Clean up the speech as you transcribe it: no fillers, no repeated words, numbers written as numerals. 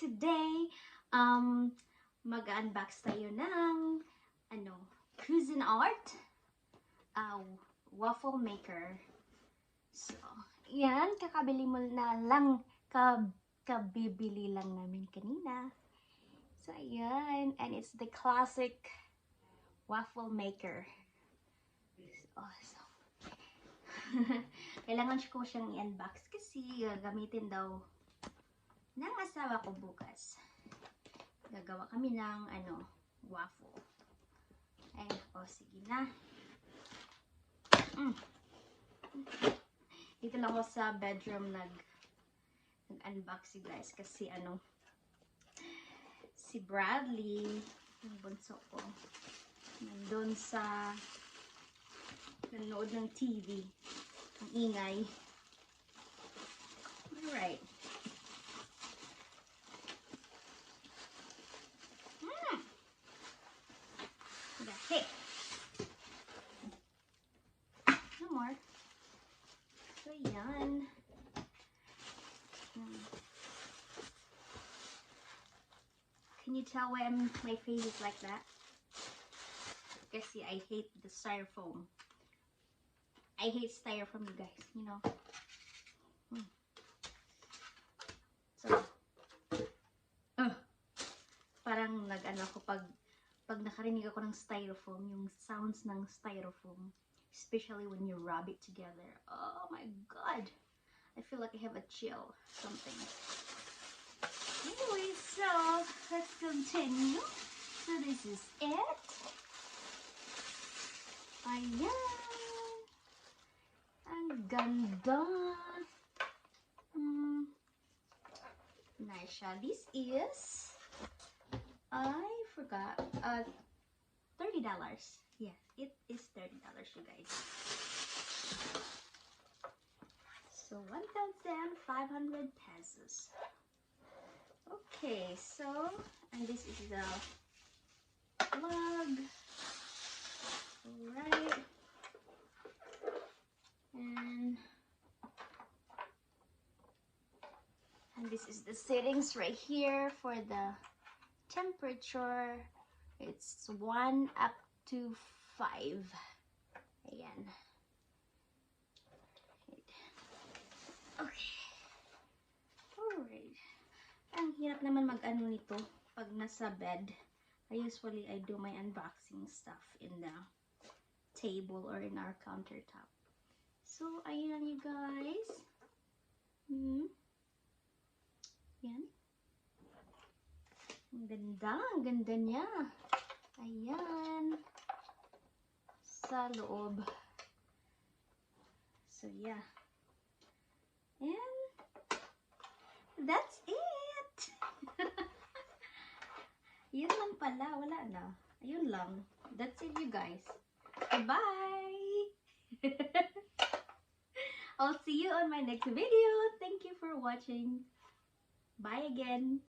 today, mag-unbox tayo ng, cuisine art, waffle maker. So, yan, kakabili mo na lang, kabibili lang namin kanina. So, ayan, and it's the classic waffle maker. So, kailangan ko siyang i-unbox kasi gamitin daw ng asawa ko bukas. Gagawa kami ng waffle. Ay, sige na. Dito lang ako sa bedroom nag-unbox guys kasi si Bradley, yung bunso ko, nandun sa nanood ng TV. Ang ingay. Alright. Hey. No more. So, yan. Can you tell why my face is like that? Kasi I hate the styrofoam. I hate styrofoam, you guys, you know. So, parang ako pag nakarinig ako ng styrofoam, yung sounds ng styrofoam, especially when you rub it together. Oh my god! I feel like I have a chill, something. Anyway, so, let's continue. So, this is it. Ayan. Ang ganda. Nice siya. This is, I forgot, $30. Yes, it is $30, you guys. So, 1,500 pesos. Okay, so, and this is the plug. Alright. And this is the settings right here for the temperature. It's 1 up to 5. Ayan. Okay. Alright. Ang hirap naman nito pag nasa bed. Usually I do my unboxing stuff in the table or in our countertop. So, ayan you guys. Yan. Ang ganda niya. Ayan. Sa loob. So, yeah. And that's it. Yun lang pala. Wala na. Ayun lang. That's it, you guys. Bye! I'll see you on my next video. Thank you for watching. Bye again.